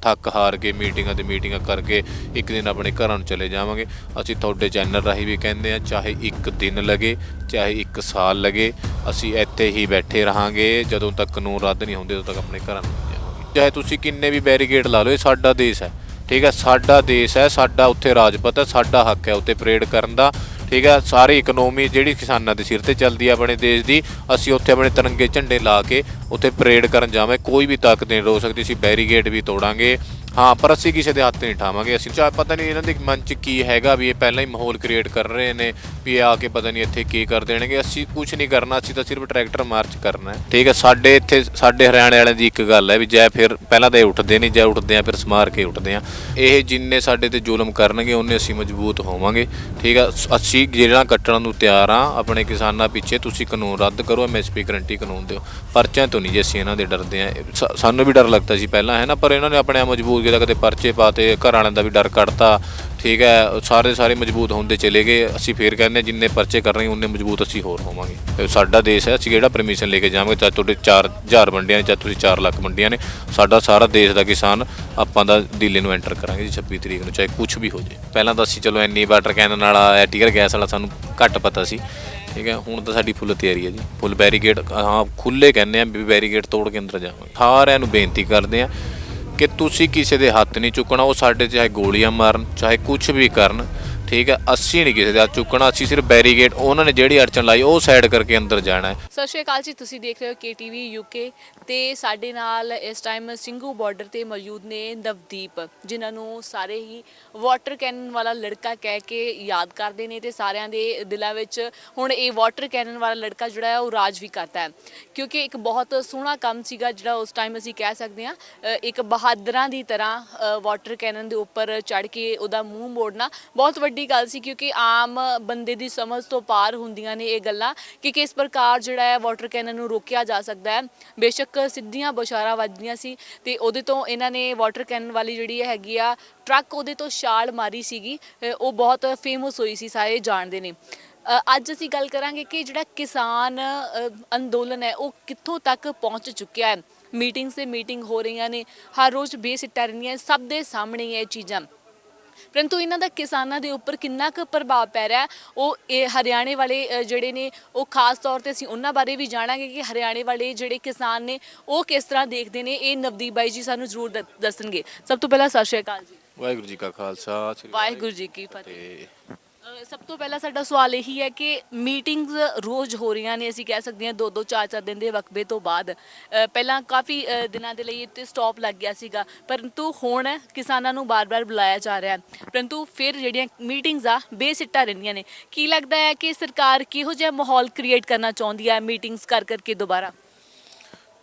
थक हार के मीटिंगां करके एक दिन अपने घरां नूं चले जावांगे। असीं तुहाडे चैनल राही भी कहंदे आ, चाहे एक दिन लगे चाहे एक साल लगे, असीं इत्थे ही बैठे रहांगे जदों तक कानून रद्द नहीं हुंदे, उदों तक अपने घरां नूं नहीं जावांगे। चाहे तुसीं किन्ने भी बैरीकेड ला लो, ये साडा देश है, ठीक है, साडा देश है, साडा उत्थे राजपथ है, साडा हक है उत्ते परेड करन दा, ठीक है। सारी इकनोमी जिहड़ी किसानां दे सिर ते चलदी है अपने देश दी, असीं उत्थे अपने तिरंगे झंडे ला के उत्थे परेड करन जावां, कोई भी ताकत नहीं रोक सकदी। असीं बैरीकेड भी तोड़ांगे, हाँ, पर असीं किसी दे हत्थ नहीं उठावांगे। असीं चाहे पता नहीं इन्हां दे मन च की हैगा भी ये पहलां ही माहौल क्रिएट कर रहे ने भी आके पता नहीं इत्थे की कर देणगे। असीं कुछ नहीं करना, असीं तां सिर्फ ट्रैक्टर मार्च करना है, ठीक है। साडे इत्थे साडे हरियाणे वालिਆਂ ਦੀ ਇੱਕ ਗੱਲ है भी जै फिर ਪਹਿਲਾਂ ਤਾਂ ਇਹ ਉੱਠਦੇ ਨਹੀਂ, जै ਉੱਠਦੇ ਆ ਫਿਰ ਸਮਾਰ ਕੇ ਉੱਠਦੇ ਆ। ਇਹ ਜਿੰਨੇ ਸਾਡੇ ਤੇ ਜ਼ੁਲਮ ਕਰਨਗੇ ਉਹਨੇ ਅਸੀਂ ਮਜ਼ਬੂਤ ਹੋਵਾਂਗੇ, ਠੀਕ ਹੈ। ਅਸੀਂ ਜਿਹੜਾ ਕੱਟਣ ਨੂੰ ਤਿਆਰ ਆ ਆਪਣੇ ਕਿਸਾਨਾਂ ਪਿੱਛੇ। ਤੁਸੀਂ ਕਾਨੂੰਨ ਰੱਦ ਕਰੋ, MSP ਗਰੰਟੀ ਕਾਨੂੰਨ ਦਿਓ, ਪਰਚਿਆਂ ਤੋਂ ਨਹੀਂ ਜੇ ਅਸੀਂ ਇਹਨਾਂ ਦੇ ਡਰਦੇ ਆ। ਸਾਨੂੰ ਵੀ ਡਰ ਲੱਗਦਾ ਸੀ ਪਹਿਲਾਂ, ਹੈ ਨਾ, ਪਰ ਇਹਨਾਂ ਨੇ ਆਪਣੇ ਆਪ ਮਜ਼ਬੂਤ ਕੀਤਾ, ਕਦੇ ਪਰਚੇ ਪਾਤੇ, ਘਰ ਵਾਲਿਆਂ ਦਾ ਵੀ ਡਰ ਕੱਢਤਾ, ਠੀਕ ਹੈ। ਸਾਰੇ ਮਜ਼ਬੂਤ ਹੁੰਦੇ ਚਲੇ ਗਏ। ਅਸੀਂ ਫੇਰ ਕਹਿੰਦੇ ਜਿੰਨੇ ਪਰਚੇ ਕਰ ਰਹੇ ਉਨੇ ਮਜ਼ਬੂਤ ਅਸੀਂ ਹੋਰ ਹੋਵਾਂਗੇ। ਸਾਡਾ ਦੇਸ਼ ਹੈ, ਅਸੀਂ ਕਿਹੜਾ ਪਰਮਿਸ਼ਨ ਲੈ ਕੇ ਜਾਵਾਂਗੇ, ਚਾਹੇ ਤੁਹਾਡੇ 4000 ਮੰਡੀਆਂ ਨੇ, ਚਾਹੇ ਤੁਸੀਂ 4 ਲੱਖ ਮੰਡੀਆਂ ਨੇ, ਸਾਡਾ ਸਾਰਾ ਦੇਸ਼ ਦਾ ਕਿਸਾਨ ਆਪਾਂ ਦਾ ਦਿੱਲੀ ਨੂੰ ਐਂਟਰ ਕਰਾਂਗੇ ਜੀ 26 ਤਰੀਕ ਨੂੰ, ਚਾਹੇ ਕੁਛ ਵੀ ਹੋ ਜੇ। ਪਹਿਲਾਂ ਤਾਂ ਅਸੀਂ ਚਲੋ ਇੰਨੀ ਵਾਟਰ ਕੈਨਨ ਵਾਲਾ ਟੀਅਰ ਗੈਸ ਵਾਲਾ ਸਾਨੂੰ ਘੱਟ ਪਤਾ ਸੀ, ਠੀਕ ਹੈ। ਹੁਣ ਤਾਂ ਸਾਡੀ ਫੁੱਲ ਤਿਆਰੀ ਹੈ ਜੀ, ਫੁੱਲ ਬੈਰੀਕੇਡ, ਹਾਂ ਖੁੱਲ੍ਹੇ ਕਹਿੰਦੇ ਆ ਵੀ ਬੈਰੀਕੇਡ ਤੋੜ ਕੇ ਅੰਦਰ ਜਾਵਾਂਗੇ। ਸਾਰਿਆਂ ਨੂੰ ਬੇਨਤੀ ਕਰਦੇ ਆ ਕਿ ਤੁਸੀਂ ਕਿਸੇ ਦੇ ਹੱਥ ਨਹੀਂ ਚੁੱਕਣਾ, ਉਹ ਸਾਡੇ ਚਾਹੇ ਗੋਲੀਆਂ ਮਾਰਨ ਚਾਹੇ ਕੁਛ ਵੀ ਕਰਨ, ਠੀਕ ਹੈ। ਅਸੀਂ ਨਹੀਂ ਕਿਸੇ ਦੇ ਹੱਥ ਚੁੱਕਣਾ, ਅਸੀਂ ਸਿਰਫ ਬੈਰੀਕੇਡ ਉਹਨਾਂ ਨੇ ਜਿਹੜੀ ਅੜਚਣ ਲਾਈ ਉਹ ਸਾਈਡ ਕਰਕੇ ਅੰਦਰ ਜਾਣਾ ਹੈ। ਸਤਿ ਸ਼੍ਰੀ ਅਕਾਲ ਜੀ, ਤੁਸੀਂ ਦੇਖ ਰਹੇ ਹੋ KTV UK ਤੇ ਸਾਡੇ ਨਾਲ ਇਸ ਟਾਈਮ ਸਿੰਘੂ ਬਾਰਡਰ ਤੇ ਮੌਜੂਦ ਨੇ ਨਵਦੀਪ, ਜਿਨ੍ਹਾਂ ਨੂੰ ਸਾਰੇ ਹੀ ਵਾਟਰ ਕੈਨਨ ਵਾਲਾ ਲੜਕਾ ਕਹਿ ਕੇ ਯਾਦ ਕਰਦੇ ਨੇ ਤੇ ਸਾਰਿਆਂ ਦੇ ਦਿਲਾਂ ਵਿੱਚ ਹੁਣ ਇਹ ਵਾਟਰ ਕੈਨਨ ਵਾਲਾ ਲੜਕਾ ਜਿਹੜਾ ਹੈ ਉਹ ਰਾਜ ਵੀ ਕਰਦਾ ਹੈ, ਕਿਉਂਕਿ ਇੱਕ ਬਹੁਤ ਸੋਹਣਾ ਕੰਮ ਸੀਗਾ ਜਿਹੜਾ ਉਸ ਟਾਈਮ ਅਸੀਂ ਕਹਿ ਸਕਦੇ ਹਾਂ ਇੱਕ ਬਹਾਦਰਾਂ ਦੀ ਤਰ੍ਹਾਂ ਵਾਟਰ ਕੈਨਨ ਦੇ ਉੱਪਰ ਚੜ੍ਹ ਕੇ ਉਹਦਾ ਮੂੰਹ ਮੋੜਨਾ ਬਹੁਤ ਵੱਡੀ ਗੱਲ ਸੀ, ਕਿਉਂਕਿ ਆਮ ਬੰਦੇ ਦੀ ਸਮਝ ਤੋਂ ਪਾਰ ਹੁੰਦੀਆਂ ਨੇ ਇਹ ਗੱਲਾਂ ਕਿ ਕਿਸ ਪ੍ਰਕਾਰ ਜਿਹੜਾ ਹੈ ਵਾਟਰ ਕੈਨਨ ਨੂੰ ਰੋਕਿਆ ਜਾ ਸਕਦਾ ਹੈ। ਬੇਸ਼ੱਕ ਸਿੱਧੀਆਂ ਬੌਛਾਰਾਂ ਵੱਜਦੀਆਂ ਸੀ ਤੇ ਉਹਦੇ ਤੋਂ ਇਹਨਾਂ ਨੇ ਵਾਟਰ ਕੈਨਨ ਵਾਲੀ ਜਿਹੜੀ ਹੈਗੀ ਆ ਟਰੱਕ ਉਹਦੇ ਤੋਂ ਛਾਲ ਮਾਰੀ ਸੀਗੀ, ਉਹ ਬਹੁਤ ਫੇਮਸ ਹੋਈ ਸੀ, ਸਾਰੇ ਜਾਣਦੇ ਨੇ। ਅੱਜ ਅਸੀਂ ਗੱਲ ਕਰਾਂਗੇ ਕਿ ਜਿਹੜਾ ਕਿਸਾਨ ਅੰਦੋਲਨ ਹੈ ਉਹ ਕਿੱਥੋਂ ਤੱਕ ਪਹੁੰਚ ਚੁੱਕਿਆ ਹੈ। ਮੀਟਿੰਗ ਸੇ ਮੀਟਿੰਗ ਹੋ ਰਹੀਆਂ ਨੇ, ਹਰ ਰੋਜ਼ ਬੇਸਿੱਟਾ ਰਹਿੰਦੀਆਂ, ਸਭ ਦੇ ਸਾਹਮਣੇ ਇਹ ਚੀਜ਼ਾਂ, ਪਰੰਤੂ ਇਹਨਾਂ ਦਾ ਕਿਸਾਨਾਂ ਦੇ ਉੱਪਰ ਕਿੰਨਾ ਕੁ ਪ੍ਰਭਾਵ ਪੈ ਰਿਹਾ ਉਹ ਇਹ ਹਰਿਆਣੇ ਵਾਲੇ ਜਿਹੜੇ ਨੇ ਉਹ ਖਾਸ ਤੌਰ ਤੇ ਅਸੀਂ ਉਹਨਾਂ ਬਾਰੇ ਵੀ ਜਾਣਾਂਗੇ ਕਿ ਹਰਿਆਣੇ ਵਾਲੇ ਜਿਹੜੇ ਕਿਸਾਨ ਨੇ ਉਹ ਕਿਸ ਤਰ੍ਹਾਂ ਦੇਖਦੇ ਨੇ। ਇਹ ਨਵਦੀਪ ਬਾਈ ਜੀ ਸਾਨੂੰ ਜ਼ਰੂਰ ਦੱਸਣਗੇ। ਸਭ ਤੋਂ ਪਹਿਲਾਂ ਸਤਿ ਸ਼੍ਰੀ ਅਕਾਲ ਜੀ। ਵਾਹਿਗੁਰੂ ਜੀ ਕਾ ਖਾਲਸਾ, ਵਾਹਿਗੁਰੂ ਜੀ ਕੀ ਫਤਿਹ। ਸਭ ਤੋਂ ਪਹਿਲਾਂ ਸਾਡਾ ਸਵਾਲ ਇਹੀ ਹੈ ਕਿ ਮੀਟਿੰਗਸ ਰੋਜ਼ ਹੋ ਰਹੀਆਂ ਨੇ, ਅਸੀਂ ਕਹਿ ਸਕਦੇ ਹਾਂ 2-2 4-4 ਦਿਨ ਦੇ ਵਕਫੇ ਤੋਂ ਬਾਅਦ, ਪਹਿਲਾਂ ਕਾਫੀ ਦਿਨਾਂ ਦੇ ਲਈ ਇੱਥੇ ਸਟਾਪ ਲੱਗ ਗਿਆ ਸੀਗਾ, ਪਰੰਤੂ ਹੁਣ ਕਿਸਾਨਾਂ ਨੂੰ ਬਾਰ-ਬਾਰ ਬੁਲਾਇਆ ਜਾ ਰਿਹਾ, ਪਰੰਤੂ ਫਿਰ ਜਿਹੜੀਆਂ ਮੀਟਿੰਗਸ ਆ ਬੇਸਿੱਟਾ ਰਹਿੰਦੀਆਂ ਨੇ। ਕੀ ਲੱਗਦਾ ਹੈ ਕਿ ਸਰਕਾਰ ਕਿਹੋ ਜਿਹਾ ਮਾਹੌਲ ਕ੍ਰੀਏਟ ਕਰਨਾ ਚਾਹੁੰਦੀ ਹੈ ਮੀਟਿੰਗਸ ਕਰ ਕਰਕੇ ਦੁਬਾਰਾ?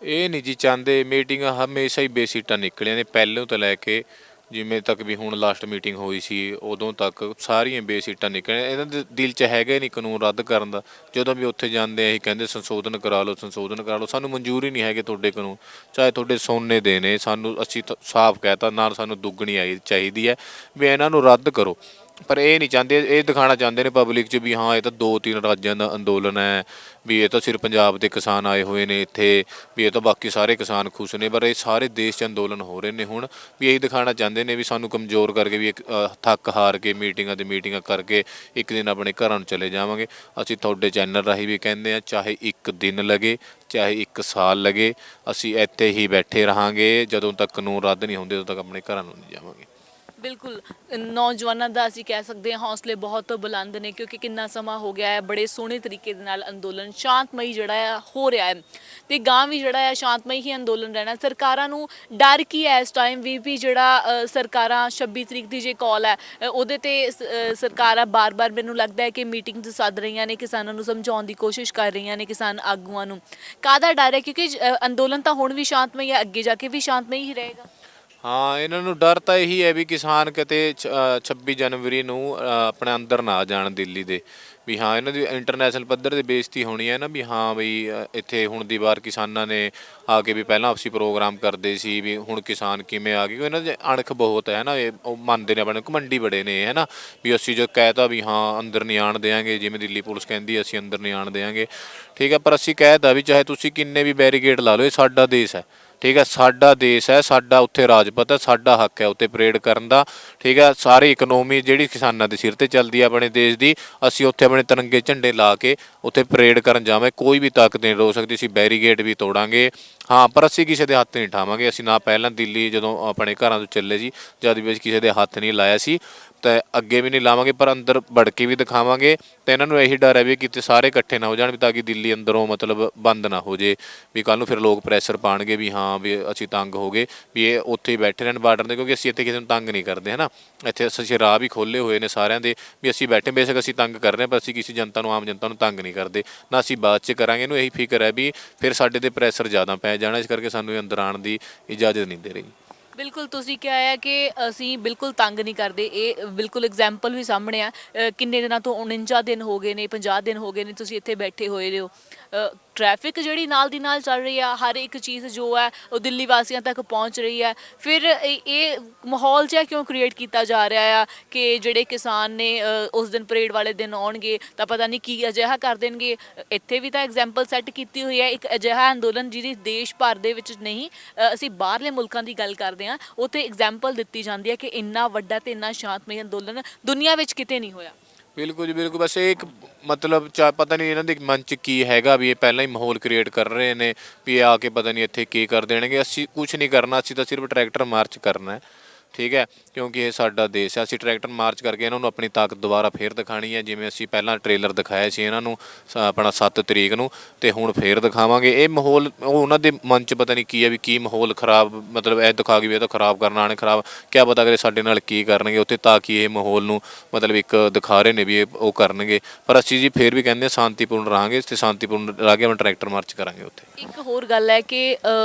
ਇਹ ਨਹੀਂ ਜੀ ਚਾਹੁੰਦੇ, ਮੀਟਿੰਗ ਹਮੇਸ਼ਾ ਹੀ ਬੇਸਿੱਟਾ ਨਿਕਲੀਆਂ ਨੇ ਪਹਿਲੋਂ ਤੋਂ ਲੈ ਕੇ, ਜਿਵੇਂ ਤੱਕ ਵੀ ਹੁਣ ਲਾਸਟ ਮੀਟਿੰਗ ਹੋਈ ਸੀ ਉਦੋਂ ਤੱਕ ਸਾਰੀਆਂ ਬੇਸਿੱਟਾਂ ਨਿਕਲੀਆਂ। ਇਹਨਾਂ ਦੇ ਦਿਲ 'ਚ ਹੈਗਾ ਹੀ ਨਹੀਂ ਕਾਨੂੰਨ ਰੱਦ ਕਰਨ ਦਾ। ਜਦੋਂ ਵੀ ਉੱਥੇ ਜਾਂਦੇ ਆ ਇਹੀ ਕਹਿੰਦੇ ਸੰਸ਼ੋਧਨ ਕਰਾ ਲਓ, ਸੰਸ਼ੋਧਨ ਕਰਾ ਲਓ। ਸਾਨੂੰ ਮਨਜ਼ੂਰ ਹੀ ਨਹੀਂ ਹੈਗੇ ਤੁਹਾਡੇ ਕਾਨੂੰਨ, ਚਾਹੇ ਤੁਹਾਡੇ ਸੋਨੇ ਦੇ ਨੇ। ਸਾਨੂੰ ਅਸੀਂ ਸਾਫ਼ ਕਹਿਤਾ, ਨਾਲ ਸਾਨੂੰ ਦੁੱਗਣੀ ਚਾਹੀਦੀ ਹੈ ਵੀ ਇਹਨਾਂ ਨੂੰ ਰੱਦ ਕਰੋ। ਪਰ ਇਹ ਨਹੀਂ ਚਾਹੁੰਦੇ, ਇਹ ਦਿਖਾਉਣਾ ਚਾਹੁੰਦੇ ਨੇ ਪਬਲਿਕ 'ਚ ਵੀ ਹਾਂ ਇਹ ਤਾਂ 2-3 ਰਾਜਾਂ ਦਾ ਅੰਦੋਲਨ ਹੈ, ਵੀ ਇਹ ਤਾਂ ਸਿਰਫ ਪੰਜਾਬ ਦੇ ਕਿਸਾਨ ਆਏ ਹੋਏ ਨੇ ਇੱਥੇ, ਵੀ ਇਹ ਤਾਂ ਬਾਕੀ ਸਾਰੇ ਕਿਸਾਨ ਖੁਸ਼ ਨੇ। ਪਰ ਇਹ ਸਾਰੇ ਦੇਸ਼ 'ਚ ਅੰਦੋਲਨ ਹੋ ਰਹੇ ਨੇ ਹੁਣ, ਵੀ ਇਹੀ ਦਿਖਾਉਣਾ ਚਾਹੁੰਦੇ ਨੇ ਵੀ ਸਾਨੂੰ ਕਮਜ਼ੋਰ ਕਰਕੇ ਵੀ ਇੱਕ ਥੱਕ ਹਾਰ ਕੇ ਮੀਟਿੰਗਾਂ ਕਰਕੇ ਇੱਕ ਦਿਨ ਆਪਣੇ ਘਰਾਂ ਨੂੰ ਚਲੇ ਜਾਵਾਂਗੇ। ਅਸੀਂ ਤੁਹਾਡੇ ਚੈਨਲ ਰਾਹੀਂ ਵੀ ਕਹਿੰਦੇ ਆ, ਚਾਹੇ ਇੱਕ ਦਿਨ ਲੱਗੇ ਚਾਹੇ ਇੱਕ ਸਾਲ ਲੱਗੇ, ਅਸੀਂ ਇੱਥੇ ਹੀ ਬੈਠੇ ਰਹਾਂਗੇ ਜਦੋਂ ਤੱਕ ਕਾਨੂੰਨ ਰੱਦ ਨਹੀਂ ਹੁੰਦੇ, ਉਦੋਂ ਤੱਕ ਆਪਣੇ ਘਰਾਂ ਨੂੰ ਨਹੀਂ ਜਾਵਾਂਗੇ। ਬਿਲਕੁਲ, ਨੌਜਵਾਨਾਂ ਦਾ ਅਸੀਂ ਕਹਿ ਸਕਦੇ ਹਾਂ ਹੌਸਲੇ ਬਹੁਤ ਬੁਲੰਦ ਨੇ, ਕਿਉਂਕਿ ਕਿੰਨਾ ਸਮਾਂ ਹੋ ਗਿਆ ਹੈ ਬੜੇ ਸੋਹਣੇ ਤਰੀਕੇ ਦੇ ਨਾਲ ਅੰਦੋਲਨ ਸ਼ਾਂਤਮਈ ਜਿਹੜਾ ਹੈ ਹੋ ਰਿਹਾ ਹੈ, ਤੇ ਗਾਂ ਵੀ ਜਿਹੜਾ ਹੈ ਸ਼ਾਂਤਮਈ ਹੀ ਅੰਦੋਲਨ ਰਹਿਣਾ। ਸਰਕਾਰਾਂ ਨੂੰ ਡਰ ਕੀ ਹੈ ਇਸ ਟਾਈਮ ਵੀ ਜਿਹੜਾ ਸਰਕਾਰਾਂ 26 ਤਰੀਕ ਦੀ ਜੇ ਕਾਲ ਹੈ ਉਹਦੇ ਤੇ ਸਰਕਾਰਾਂ ਬਾਰ-ਬਾਰ ਮੈਨੂੰ ਲੱਗਦਾ ਹੈ ਕਿ ਮੀਟਿੰਗ ਸੱਦ ਰਹੀਆਂ ਨੇ, ਕਿਸਾਨਾਂ ਨੂੰ ਸਮਝਾਉਣ ਦੀ ਕੋਸ਼ਿਸ਼ ਕਰ ਰਹੀਆਂ ਨੇ, ਕਿਸਾਨ ਆਗੂਆਂ ਨੂੰ। ਕਾਹਦਾ ਡਰ ਹੈ? ਕਿਉਂਕਿ ਅੰਦੋਲਨ ਤਾਂ ਹੁਣ ਵੀ ਸ਼ਾਂਤਮਈ ਹੈ, ਅੱਗੇ ਜਾ ਕੇ ਵੀ ਸ਼ਾਂਤਮਈ ਹੀ ਰਹੇਗਾ। ਹਾਂ, ਇਹਨਾਂ ਨੂੰ ਡਰ ਤਾਂ ਇਹੀ ਹੈ ਵੀ ਕਿਸਾਨ ਕਿਤੇ 26 ਜਨਵਰੀ ਨੂੰ ਆਪਣੇ ਅੰਦਰ ਨਾ ਆ ਜਾਣ ਦਿੱਲੀ ਦੇ, ਵੀ ਹਾਂ ਇਹਨਾਂ ਦੀ ਇੰਟਰਨੈਸ਼ਨਲ ਪੱਧਰ 'ਤੇ ਬੇਇੱਜ਼ਤੀ ਹੋਣੀ ਹੈ ਨਾ, ਵੀ ਹਾਂ ਬਈ ਇੱਥੇ ਹੁਣ ਦੀ ਵਾਰ ਕਿਸਾਨਾਂ ਨੇ ਆ ਕੇ ਵੀ ਪਹਿਲਾਂ ਆਪਸੀ ਪ੍ਰੋਗਰਾਮ ਕਰਦੇ ਸੀ ਵੀ ਹੁਣ ਕਿਸਾਨ ਕਿਵੇਂ ਆ ਗਏ। ਕਿਉਂਕਿ ਇਹਨਾਂ 'ਚ ਅਣਖ ਬਹੁਤ ਹੈ ਨਾ, ਇਹ ਉਹ ਮੰਨਦੇ ਨੇ ਆਪਣੇ ਘਮੰਡੀ ਬੜੇ ਨੇ, ਹੈ ਨਾ, ਵੀ ਅਸੀਂ ਜੋ ਕਹਿ ਤਾ ਵੀ ਹਾਂ ਅੰਦਰ ਨਹੀਂ ਆਉਣ ਦਿਆਂਗੇ, ਜਿਵੇਂ ਦਿੱਲੀ ਪੁਲਿਸ ਕਹਿੰਦੀ ਅਸੀਂ ਅੰਦਰ ਨਹੀਂ ਆਉਣ ਦਿਆਂਗੇ, ਠੀਕ ਹੈ। ਪਰ ਅਸੀਂ ਕਹਿ ਤਾ ਵੀ ਚਾਹੇ ਤੁਸੀਂ ਕਿੰਨੇ ਵੀ ਬੈਰੀਕੇਡ ਲਾ ਲਓ, ਇਹ ਸਾਡਾ ਦੇਸ਼ ਹੈ, ਠੀਕ ਹੈ। ਸਾਡਾ ਦੇਸ਼ ਹੈ, ਸਾਡਾ ਉੱਥੇ ਰਾਜਪਥ ਹੈ, ਸਾਡਾ ਹੱਕ ਹੈ ਉੱਥੇ ਪਰੇਡ ਕਰਨ ਦਾ। ਠੀਕ ਹੈ। ਸਾਰੀ ਇਕਨੋਮੀ ਜਿਹੜੀ ਕਿਸਾਨਾਂ ਦੇ ਸਿਰ ਤੇ ਚੱਲਦੀ ਹੈ ਆਪਣੇ ਦੇਸ਼ ਦੀ, ਅਸੀਂ ਉੱਥੇ ਆਪਣੇ ਤਿਰੰਗੇ ਝੰਡੇ ਲਾ ਕੇ ਉੱਥੇ ਪਰੇਡ ਕਰਨ ਜਾਵਾਂ, ਕੋਈ ਵੀ ਤਾਕਤ ਨਹੀਂ ਰੋਕ ਸਕਦੀ। ਅਸੀਂ ਬੈਰੀਗੇਡ ਵੀ ਤੋੜਾਂਗੇ, ਹਾਂ, ਪਰ ਅਸੀਂ ਕਿਸੇ ਦੇ ਹੱਥ ਨਹੀਂ ਠਾਵਾਂਗੇ। ਅਸੀਂ ਨਾ ਪਹਿਲਾਂ ਦਿੱਲੀ ਜਦੋਂ ਆਪਣੇ ਘਰਾਂ ਤੋਂ ਚੱਲੇ ਸੀ ਜਦ ਵੀ ਅਸੀਂ ਕਿਸੇ ਦੇ ਹੱਥ ਨਹੀਂ ਲਾਇਆ ਸੀ, ਤੇ ਅੱਗੇ ਵੀ ਨਹੀਂ ਲਾਵਾਂਗੇ, ਪਰ ਅੰਦਰ ਵੜ ਕੇ ਵੀ ਦਿਖਾਵਾਂਗੇ। ਤੇ ਇਹਨਾਂ ਨੂੰ ਇਹੀ ਡਰ ਹੈ ਵੀ ਕਿਤੇ ਸਾਰੇ ਇਕੱਠੇ ਨਾ ਹੋ ਜਾਣ, ਵੀ ਤਾਂ ਕਿ ਦਿੱਲੀ ਅੰਦਰੋਂ ਮਤਲਬ ਬੰਦ ਨਾ ਹੋ ਜੇ, ਵੀ ਕੱਲ੍ਹ ਨੂੰ ਫਿਰ ਲੋਕ ਪ੍ਰੈਸ਼ਰ ਪਾਉਣਗੇ ਵੀ ਹਾਂ ਵੀ ਅਸੀਂ ਤੰਗ ਹੋ ਗਏ, ਵੀ ਇਹ ਉੱਥੇ ਹੀ ਬੈਠੇ ਰਹਿਣ ਬਾਰਡਰ 'ਤੇ, ਕਿਉਂਕਿ ਅਸੀਂ ਇੱਥੇ ਕਿਸੇ ਨੂੰ ਤੰਗ ਨਹੀਂ ਕਰਦੇ ਹੈ ਨਾ। ਇੱਥੇ ਅਸੀਂ ਰਾਹ ਵੀ ਖੋਲ੍ਹੇ ਹੋਏ ਨੇ ਸਾਰਿਆਂ ਦੇ, ਵੀ ਅਸੀਂ ਬੈਠੇ, ਬੇਸ਼ੱਕ ਅਸੀਂ ਤੰਗ ਕਰ ਰਹੇ ਹਾਂ ਪਰ ਅਸੀਂ ਕਿਸੇ ਜਨਤਾ ਨੂੰ, ਆਮ ਜਨਤਾ ਨੂੰ ਤੰਗ ਨਹੀਂ ਕਰਦੇ, ਨਾ ਅਸੀਂ ਬਾਅਦ 'ਚ ਕਰਾਂਗੇ। ਇਹਨੂੰ ਇਹੀ ਫਿਕਰ ਹੈ ਵੀ ਫਿਰ ਸਾਡੇ 'ਤੇ ਪ੍ਰੈਸ਼ਰ ਜ਼ਿਆਦਾ ਪੈ ਜਾਣਾ, ਇਸ ਕਰਕੇ ਸਾਨੂੰ ਇਹ ਅੰਦਰ ਆਉਣ ਦੀ ਇਜਾਜ਼ਤ ਨਹੀਂ ਦੇ ਰਹੀ। ਬਿਲਕੁਲ ਤੁਸੀਂ ਕਿਹਾ ਹੈ ਕਿ ਅਸੀਂ ਬਿਲਕੁਲ ਤੰਗ ਨਹੀਂ ਕਰਦੇ, ਇਹ ਬਿਲਕੁਲ ਐਗਜ਼ਾਮਪਲ ਵੀ ਸਾਹਮਣੇ ਆ। ਕਿੰਨੇ ਦਿਨਾਂ ਤੋਂ 49 ਦਿਨ ਹੋ ਗਏ ਨੇ, 50 ਦਿਨ ਹੋ ਗਏ ਨੇ ਤੁਸੀਂ ਇੱਥੇ ਬੈਠੇ ਹੋਏ ਹੋ। ਟ੍ਰੈਫਿਕ ਜਿਹੜੀ ਨਾਲ ਦੀ ਨਾਲ ਚੱਲ ਰਹੀ ਆ, ਹਰ ਇੱਕ ਚੀਜ਼ ਜੋ ਹੈ ਉਹ ਦਿੱਲੀ ਵਾਸੀਆਂ ਤੱਕ ਪਹੁੰਚ ਰਹੀ ਹੈ। ਫਿਰ ਇਹ ਮਾਹੌਲ ਜਿਹਾ ਕਿਉਂ ਕ੍ਰੀਏਟ ਕੀਤਾ ਜਾ ਰਿਹਾ ਆ ਕਿ ਜਿਹੜੇ ਕਿਸਾਨ ਨੇ ਉਸ ਦਿਨ ਪਰੇਡ ਵਾਲੇ ਦਿਨ ਆਉਣਗੇ ਤਾਂ ਪਤਾ ਨਹੀਂ ਕੀ ਅਜਿਹਾ ਕਰ ਦੇਣਗੇ। ਇੱਥੇ ਵੀ ਤਾਂ ਐਗਜ਼ਾਮਪਲ ਸੈੱਟ ਕੀਤੀ ਹੋਈ ਹੈ, ਇੱਕ ਅਜਿਹਾ ਅੰਦੋਲਨ ਜਿਹਦੀ ਦੇਸ਼ ਭਰ ਦੇ ਵਿੱਚ ਨਹੀਂ, ਅਸੀਂ ਬਾਹਰਲੇ ਮੁਲਕਾਂ ਦੀ ਗੱਲ ਕਰਦੇ ਹਾਂ, ਉੱਥੇ ਐਗਜ਼ਾਮਪਲ ਦਿੱਤੀ ਜਾਂਦੀ ਹੈ ਕਿ ਇੰਨਾ ਵੱਡਾ ਤੇ ਇੰਨਾ ਸ਼ਾਂਤਮਈ ਅੰਦੋਲਨ ਦੁਨੀਆ ਵਿੱਚ ਕਿਤੇ ਨਹੀਂ ਹੋਇਆ। ਬਿਲਕੁਲ ਜੀ ਬਿਲਕੁਲ। ਬਸ ਇਹ ਇੱਕ ਮਤਲਬ ਪਤਾ ਨਹੀਂ ਇਹਨਾਂ ਦੇ ਮਨ 'ਚ ਕੀ ਹੈਗਾ, ਵੀ ਇਹ ਪਹਿਲਾਂ ਹੀ ਮਾਹੌਲ ਕ੍ਰੀਏਟ ਕਰ ਰਹੇ ਨੇ ਵੀ ਇਹ ਆ ਕੇ ਪਤਾ ਨਹੀਂ ਇੱਥੇ ਕੀ ਕਰ ਦੇਣਗੇ। ਅਸੀਂ ਕੁਝ ਨਹੀਂ ਕਰਨਾ, ਅਸੀਂ ਤਾਂ ਸਿਰਫ ਟਰੈਕਟਰ ਮਾਰਚ ਕਰਨਾ ਹੈ। ਠੀਕ ਹੈ, ਕਿਉਂਕਿ ਇਹ ਸਾਡਾ ਦੇਸ਼ ਹੈ। ਅਸੀਂ ਟਰੈਕਟਰ ਮਾਰਚ ਕਰਕੇ ਇਹਨਾਂ ਨੂੰ ਆਪਣੀ ਤਾਕਤ ਦੁਬਾਰਾ ਫੇਰ ਦਿਖਾਣੀ ਹੈ, ਜਿਵੇਂ ਅਸੀਂ ਪਹਿਲਾਂ ਟ੍ਰੇਲਰ ਦਿਖਾਇਆ ਸੀ ਇਹਨਾਂ ਨੂੰ ਆਪਣਾ 7 ਤਰੀਕ ਨੂੰ, ਤੇ ਹੁਣ ਫੇਰ ਦਿਖਾਵਾਂਗੇ। ਇਹ ਮਾਹੌਲ ਉਹਨਾਂ ਦੇ ਮਨ 'ਚ ਪਤਾ ਨਹੀਂ ਕੀ ਹੈ, ਵੀ ਕੀ ਮਾਹੌਲ ਖਰਾਬ, ਮਤਲਬ ਇਹ ਦਿਖਾ ਕੇ ਵੀ ਇਹ ਤਾਂ ਖਰਾਬ ਕਰਨ ਆਣੇ, ਖਰਾਬ ਕਿਆ ਪਤਾ ਕਰੇ ਸਾਡੇ ਨਾਲ ਕੀ ਕਰਨਗੇ ਉੱਥੇ, ਤਾਂ ਕਿ ਇਹ ਮਾਹੌਲ ਨੂੰ ਮਤਲਬ ਇੱਕ ਦਿਖਾ ਰਹੇ ਨੇ ਵੀ ਇਹ ਉਹ ਕਰਨਗੇ। ਪਰ ਅਸੀਂ ਜੀ ਫੇਰ ਵੀ ਕਹਿੰਦੇ ਹਾਂ ਸ਼ਾਂਤੀਪੂਰਨ ਰਹਾਂਗੇ, ਤੇ ਸ਼ਾਂਤੀਪੂਰਨ ਰਹਿ ਕੇ ਆਪਾਂ ਟਰੈਕਟਰ ਮਾਰਚ ਕਰਾਂਗੇ ਉੱਥੇ। ਇੱਕ ਹੋਰ ਗੱਲ ਹੈ ਕਿ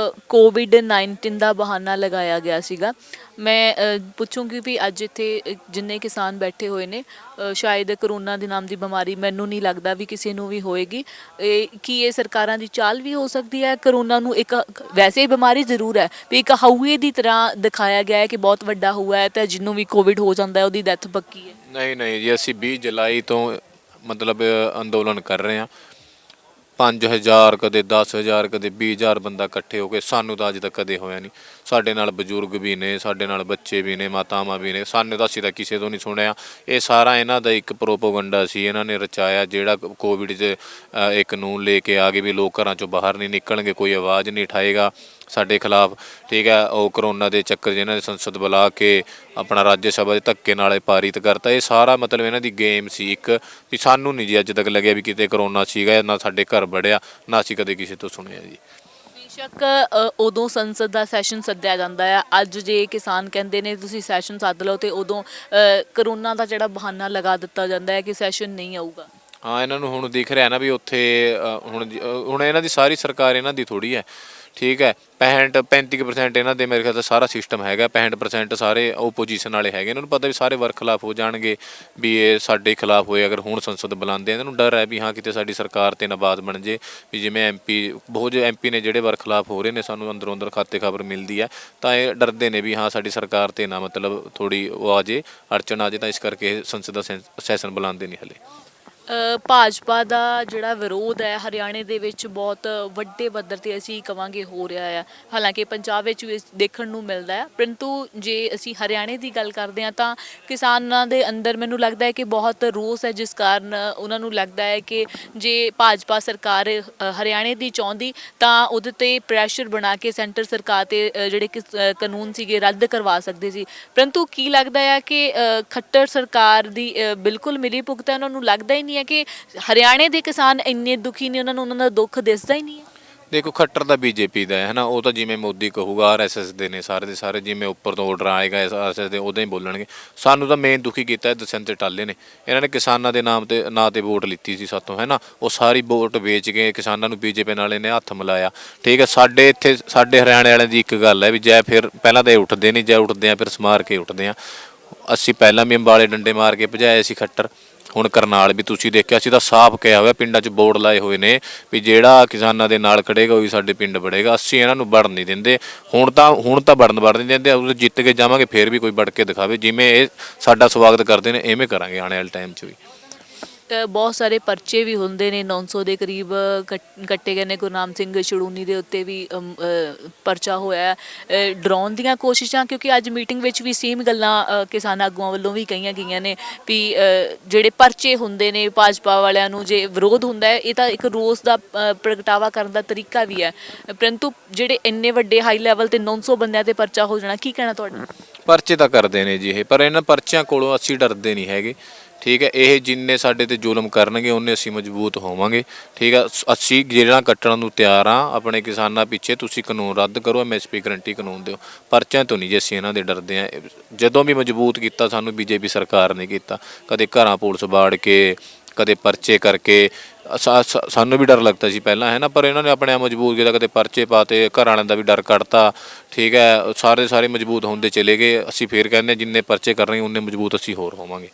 ਕੋਵਿਡ-19 ਦਾ ਬਹਾਨਾ ਲਗਾਇਆ ਗਿਆ ਸੀਗਾ। ਮੈਂ ਪੁੱਛੂੰਗੀ ਵੀ ਅੱਜ ਇੱਥੇ ਜਿੰਨੇ ਕਿਸਾਨ ਬੈਠੇ ਹੋਏ ਨੇ, ਸ਼ਾਇਦ ਕਰੋਨਾ ਦੇ ਨਾਮ ਦੀ ਬਿਮਾਰੀ ਮੈਨੂੰ ਨਹੀਂ ਲੱਗਦਾ ਵੀ ਕਿਸੇ ਨੂੰ ਵੀ ਹੋਏਗੀ। ਕੀ ਇਹ ਸਰਕਾਰਾਂ ਦੀ ਚਾਲ ਵੀ ਹੋ ਸਕਦੀ ਹੈ? ਕਰੋਨਾ ਨੂੰ ਇੱਕ ਵੈਸੇ ਬਿਮਾਰੀ ਜ਼ਰੂਰ ਹੈ ਵੀ ਇੱਕ ਹਊਏ ਦੀ ਤਰ੍ਹਾਂ ਦਿਖਾਇਆ ਗਿਆ ਹੈ ਕਿ ਬਹੁਤ ਵੱਡਾ ਹਊਆ ਹੈ ਤੇ ਜਿਹਨੂੰ ਵੀ ਕੋਵਿਡ ਹੋ ਜਾਂਦਾ ਹੈ ਉਹਦੀ ਡੈਥ ਪੱਕੀ ਹੈ। ਨਹੀਂ ਨਹੀਂ ਜੀ, ਅਸੀਂ 20 ਜੁਲਾਈ ਤੋਂ ਮਤਲਬ ਅੰਦੋਲਨ ਕਰ ਰਹੇ ਹਾਂ। 5000 ਕਦੇ 10000 ਕਦੇ 20000 ਬੰਦਾ ਇਕੱਠੇ ਹੋ ਕੇ, ਸਾਨੂੰ ਤਾਂ ਅੱਜ ਤੱਕ ਕਦੇ ਹੋਇਆ ਨਹੀਂ। ਸਾਡੇ ਨਾਲ ਬਜ਼ੁਰਗ ਵੀ ਨੇ, ਸਾਡੇ ਨਾਲ ਬੱਚੇ ਵੀ ਨੇ, ਮਾਤਾਵਾਂ ਵੀ ਨੇ, ਸਾਨੂੰ ਤਾਂ ਅਸੀਂ ਤਾਂ ਕਿਸੇ ਤੋਂ ਨਹੀਂ ਸੁਣਿਆ। ਇਹ ਸਾਰਾ ਇਹਨਾਂ ਦਾ ਇੱਕ ਪ੍ਰੋਪੋਗੰਡਾ ਸੀ, ਇਹਨਾਂ ਨੇ ਰਚਾਇਆ, ਜਿਹੜਾ ਕੋਵਿਡ 'ਚ ਇੱਕ ਕਾਨੂੰਨ ਲੈ ਕੇ ਆ ਗਏ ਵੀ ਲੋਕ ਘਰਾਂ 'ਚੋਂ ਬਾਹਰ ਨਹੀਂ ਨਿਕਲਣਗੇ, ਕੋਈ ਆਵਾਜ਼ ਨਹੀਂ ਉਠਾਏਗਾ ਸਾਡੇ ਖਿਲਾਫ। ਠੀਕ ਹੈ, ਉਹ ਕਰੋਨਾ ਦੇ ਚੱਕਰ 'ਚ ਇਹਨਾਂ ਨੇ ਸੰਸਦ ਬੁਲਾ ਕੇ ਆਪਣਾ ਰਾਜ ਸਭਾ ਦੇ ਧੱਕੇ ਨਾਲ ਪਾਰਿਤ ਕਰਤਾ। ਇਹ ਸਾਰਾ ਮਤਲਬ ਇਹਨਾਂ ਦੀ ਗੇਮ ਸੀ ਇੱਕ, ਵੀ ਸਾਨੂੰ ਨਹੀਂ ਜੀ ਅੱਜ ਤੱਕ ਲੱਗਿਆ ਵੀ ਕਿਤੇ ਕਰੋਨਾ ਸੀਗਾ, ਨਾ ਸਾਡੇ ਘਰ ਵੜਿਆ, ਨਾ ਅਸੀਂ ਕਦੇ ਕਿਸੇ ਤੋਂ ਸੁਣਿਆ ਜੀ। ਬੇਸ਼ੱਕ ਉਦੋਂ ਸੰਸਦ ਦਾ ਸੈਸ਼ਨ ਸੱਦਿਆ ਜਾਂਦਾ ਆ, ਅੱਜ ਜੇ ਕਿਸਾਨ ਕਹਿੰਦੇ ਨੇ ਤੁਸੀਂ ਸੈਸ਼ਨ ਸੱਦ ਲਓ ਤੇ ਉਦੋਂ ਕਰੋਨਾ ਦਾ ਜਿਹੜਾ ਬਹਾਨਾ ਲਗਾ ਦਿੱਤਾ ਜਾਂਦਾ ਹੈ ਕਿ ਸੈਸ਼ਨ ਨਹੀਂ ਆਊਗਾ। ਹਾਂ, ਇਹਨਾਂ ਨੂੰ ਹੁਣ ਦਿਖ ਰਿਹਾ ਨਾ ਵੀ ਉੱਥੇ ਹੁਣ ਇਹਨਾਂ ਦੀ ਸਾਰੀ ਸਰਕਾਰ ਇਹਨਾਂ ਦੀ ਥੋੜ੍ਹੀ ਹੈ। ਠੀਕ ਹੈ, 35% ਇਹਨਾਂ ਦੇ ਮੇਰੇ ਖਿਆਲ ਤਾਂ ਸਾਰਾ ਸਿਸਟਮ ਹੈਗਾ, 65% ਸਾਰੇ ਓਪੋਜੀਸ਼ਨ ਵਾਲੇ ਹੈਗੇ। ਇਹਨਾਂ ਨੂੰ ਪਤਾ ਵੀ ਸਾਰੇ ਵਰਖਲਾਫ ਹੋ ਜਾਣਗੇ, ਵੀ ਇਹ ਸਾਡੇ ਖਿਲਾਫ ਹੋਏ। ਅਗਰ ਹੁਣ ਸੰਸਦ ਬੁਲਾਉਂਦੇ ਇਹਨਾਂ ਨੂੰ ਡਰ ਹੈ ਵੀ ਹਾਂ ਕਿਤੇ ਸਾਡੀ ਸਰਕਾਰ 'ਤੇ ਨਾ ਬਾਤ ਬਣ ਜੇ, ਵੀ ਜਿਵੇਂ ਬਹੁਤ ਜੋ MP ਨੇ ਜਿਹੜੇ ਵਰਖਲਾਫ ਹੋ ਰਹੇ ਨੇ, ਸਾਨੂੰ ਅੰਦਰੋਂ ਅੰਦਰ ਖਾਤੇ ਖਬਰ ਮਿਲਦੀ ਹੈ, ਤਾਂ ਇਹ ਡਰਦੇ ਨੇ ਵੀ ਹਾਂ ਸਾਡੀ ਸਰਕਾਰ 'ਤੇ ਨਾ ਮਤਲਬ ਥੋੜ੍ਹੀ ਉਹ ਆ ਜੇ, ਅੜਚਨ ਆ ਜੇ, ਤਾਂ ਇਸ ਕਰਕੇ ਸੰਸਦ ਦਾ ਸੈਸ਼ਨ ਬੁਲਾਉਂਦੇ ਨਹੀਂ ਹਲੇ। ਭਾਜਪਾ ਦਾ ਜਿਹੜਾ ਵਿਰੋਧ ਹੈ ਹਰਿਆਣੇ ਦੇ ਵਿੱਚ ਬਹੁਤ ਵੱਡੇ ਪੱਧਰ 'ਤੇ ਅਸੀਂ ਕਵਾਂਗੇ ਹੋ ਰਿਹਾ ਆ। ਹਾਲਾਂਕਿ ਪੰਜਾਬ ਵਿੱਚ ਵੀ ਦੇਖਣ ਨੂੰ ਮਿਲਦਾ ਹੈ, ਪਰੰਤੂ ਜੇ ਅਸੀਂ ਹਰਿਆਣੇ ਦੀ ਗੱਲ ਕਰਦੇ ਹਾਂ ਤਾਂ ਕਿਸਾਨਾਂ ਦੇ ਅੰਦਰ ਮੈਨੂੰ ਲੱਗਦਾ ਹੈ ਕਿ ਬਹੁਤ ਰੋਸ ਹੈ, ਜਿਸ ਕਾਰਨ ਉਹਨਾਂ ਨੂੰ ਲੱਗਦਾ ਹੈ ਕਿ ਜੇ ਭਾਜਪਾ ਸਰਕਾਰ ਹਰਿਆਣੇ ਦੀ ਚਾਹੁੰਦੀ ਤਾਂ ਉਹਦੇ 'ਤੇ ਪ੍ਰੈਸ਼ਰ ਬਣਾ ਕੇ ਸੈਂਟਰ ਸਰਕਾਰ 'ਤੇ ਜਿਹੜੇ ਕਾਨੂੰਨ ਸੀਗੇ ਰੱਦ ਕਰਵਾ ਸਕਦੇ ਸੀ। ਪਰੰਤੂ ਕੀ ਲੱਗਦਾ ਹੈ ਕਿ ਖੱਟਰ ਸਰਕਾਰ ਦੀ ਬਿਲਕੁਲ ਮਿਲੀ ਭੁਗਤ ਹੈ, ਉਹਨਾਂ ਨੂੰ ਲੱਗਦਾ ਹੀ ਨਹੀਂ ਹੈ ਕਿ ਹਰਿਆਣੇ ਦੇ ਕਿਸਾਨ ਇੰਨੇ ਦੁਖੀ ਨੇ, ਉਹਨਾਂ ਦਾ ਦੁੱਖ ਦਿਸਦਾ ਹੀ ਨਹੀਂ ਹੈ। ਦੇਖੋ, ਖੱਟਰ ਤਾਂ BJP ਦਾ ਹੈ ਨਾ, ਉਹ ਤਾਂ ਜਿਵੇਂ ਮੋਦੀ ਕਹੂਗਾ RSS ਦੇ ਨੇ ਸਾਰੇ ਦੇ ਸਾਰੇ, ਜਿਵੇਂ ਉੱਪਰ ਤੋਂ ਆਰਡਰ ਆਏਗਾ RSS ਦੇ ਉਦਾਂ ਹੀ ਬੋਲਣਗੇ। ਸਾਨੂੰ ਤਾਂ ਮੇਨ ਦੁਖੀ ਕੀਤਾ ਦਸਵੰਤ ਟਾਲੇ ਨੇ, ਇਹਨਾਂ ਨੇ ਕਿਸਾਨਾਂ ਦੇ ਨਾਂ ਤੇ ਵੋਟ ਲਿੱਤੀ ਸੀ ਸਾਤੋਂ, ਹੈ ਨਾ, ਉਹ ਸਾਰੀ ਵੋਟ ਵੇਚ ਕੇ ਕਿਸਾਨਾਂ ਨੂੰ BJP ਨਾਲ ਇਹਨੇ ਹੱਥ ਮਿਲਾਇਆ। ਠੀਕ ਹੈ, ਸਾਡੇ ਇੱਥੇ ਸਾਡੇ ਹਰਿਆਣੇ ਵਾਲਿਆਂ ਦੀ ਇੱਕ ਗੱਲ ਹੈ ਵੀ ਜੈ ਫਿਰ ਪਹਿਲਾਂ ਤਾਂ ਇਹ ਉੱਠਦੇ ਨਹੀਂ, ਜੈ ਉੱਠਦੇ ਆ ਫਿਰ ਸਮਾਰ ਕੇ ਉੱਠਦੇ ਆ। ਅਸੀਂ ਪਹਿਲਾਂ ਵੀ ਅੰਬਾਲੇ ਡੰਡੇ ਮਾਰ ਕੇ ਭਜਾਏ ਸੀ ਖੱਟਰ, ਹੁਣ ਕਰਨਾਲ ਵੀ ਤੁਸੀਂ ਦੇਖਿਆ ਸੀ ਤਾਂ ਸਾਫ਼ ਕਿਹਾ ਹੋਇਆ, ਪਿੰਡਾਂ 'ਚ ਬੋਰਡ ਲਾਏ ਹੋਏ ਨੇ ਵੀ ਜਿਹੜਾ ਕਿਸਾਨਾਂ ਦੇ ਨਾਲ ਖੜੇਗਾ ਉਹ ਵੀ ਸਾਡੇ ਪਿੰਡ ਵੜੇਗਾ। ਅਸੀਂ ਇਹਨਾਂ ਨੂੰ ਵੜਨ ਨਹੀਂ ਦਿੰਦੇ, ਹੁਣ ਤਾਂ ਵੜਨ ਨਹੀਂ ਦਿੰਦੇ। ਉਹ ਜਿੱਤ ਕੇ ਜਾਵਾਂਗੇ ਫਿਰ ਵੀ ਕੋਈ ਵੜ ਕੇ ਦਿਖਾਵੇ, ਜਿਵੇਂ ਇਹ ਸਾਡਾ ਸਵਾਗਤ ਕਰਦੇ ਨੇ ਐਵੇਂ ਕਰਾਂਗੇ ਆਉਣ ਵਾਲੇ ਟਾਈਮ 'ਚ ਵੀ। ਬਹੁਤ ਸਾਰੇ ਪਰਚੇ ਵੀ ਹੁੰਦੇ ਨੇ, 900 ਦੇ ਕਰੀਬ ਕੱਟੇ ਗਏ ਨੇ। ਗੁਰਨਾਮ ਸਿੰਘ ਛੜੂਨੀ ਦੇ ਉੱਤੇ ਵੀ ਪਰਚਾ ਹੋਇਆ ਹੈ। ਡਰਾਉਣ ਦੀਆਂ ਕੋਸ਼ਿਸ਼ਾਂ, ਕਿਉਂਕਿ ਅੱਜ ਮੀਟਿੰਗ ਵਿੱਚ ਵੀ ਸੇਮ ਗੱਲਾਂ ਕਿਸਾਨ ਆਗੂਆਂ ਵੱਲੋਂ ਵੀ ਕਹੀਆਂ ਗਈਆਂ ਨੇ ਵੀ ਜਿਹੜੇ ਪਰਚੇ ਹੁੰਦੇ ਨੇ ਭਾਜਪਾ ਵਾਲਿਆਂ ਨੂੰ, ਜੇ ਵਿਰੋਧ ਹੁੰਦਾ ਹੈ, ਇਹ ਤਾਂ ਇੱਕ ਰੋਸ ਦਾ ਪ੍ਰਗਟਾਵਾ ਕਰਨ ਦਾ ਤਰੀਕਾ ਵੀ ਹੈ, ਪਰੰਤੂ ਜਿਹੜੇ ਇੰਨੇ ਵੱਡੇ ਹਾਈ ਲੈਵਲ ਤੇ 900 ਬੰਦਿਆਂ ਤੇ ਪਰਚਾ ਹੋ ਜਾਣਾ, ਕੀ ਕਹਿਣਾ ਤੁਹਾਡਾ? ਪਰਚੇ ਤਾਂ ਕਰਦੇ ਨੇ ਜੀ ਇਹ, ਪਰ ਇਹਨਾਂ ਪਰਚਿਆਂ ਕੋਲੋਂ ਅਸੀਂ ਡਰਦੇ ਨਹੀਂ ਹੈਗੇ। ਠੀਕ ਹੈ, ਇਹ ਜਿੰਨੇ ਸਾਡੇ ਤੇ ਜ਼ੁਲਮ ਕਰਨਗੇ ਉਹਨੇ ਅਸੀਂ ਮਜ਼ਬੂਤ ਹੋਵਾਂਗੇ। ਠੀਕ ਹੈ, ਅਸੀਂ ਜਿਹੜਾ ਕੱਟਣ ਨੂੰ ਤਿਆਰ ਹਾਂ ਆਪਣੇ ਕਿਸਾਨਾਂ ਪਿੱਛੇ। ਤੁਸੀਂ ਕਾਨੂੰਨ ਰੱਦ ਕਰੋ, MSP ਗਰੰਟੀ ਕਾਨੂੰਨ ਦਿਓ, ਪਰਚਿਆਂ ਤੋਂ ਨਹੀਂ ਜੀ ਅਸੀਂ ਇਹਨਾਂ ਦੇ ਡਰਦੇ ਹਾਂ। ਜਦੋਂ ਵੀ ਮਜ਼ਬੂਤ ਕੀਤਾ ਸਾਨੂੰ BJP ਸਰਕਾਰ ਨੇ ਕੀਤਾ, ਕਦੇ ਘਰਾਂ ਪੁਲਿਸ ਬਾੜ ਕੇ, ਕਦੇ ਪਰਚੇ ਕਰਕੇ। ਸਾਨੂੰ ਵੀ ਡਰ ਲੱਗਦਾ ਸੀ ਪਹਿਲਾਂ, ਹੈ ਨਾ, ਪਰ ਇਹਨਾਂ ਨੇ ਆਪਣੇ ਆਪ ਮਜ਼ਬੂਤ ਕੀਤਾ, ਕਦੇ ਪਰਚੇ ਪਾਤੇ, ਘਰ ਵਾਲਿਆਂ ਦਾ ਵੀ ਡਰ ਕੱਢਤਾ। ਠੀਕ ਹੈ, ਸਾਰੇ ਮਜ਼ਬੂਤ ਹੁੰਦੇ ਚਲੇ ਗਏ। ਅਸੀਂ ਫੇਰ ਕਹਿੰਦੇ ਜਿੰਨੇ ਪਰਚੇ ਕਰਨਗੇ ਉਨੇ ਮਜ਼ਬੂਤ ਅਸੀਂ ਹੋਰ ਹੋਵਾਂਗੇ।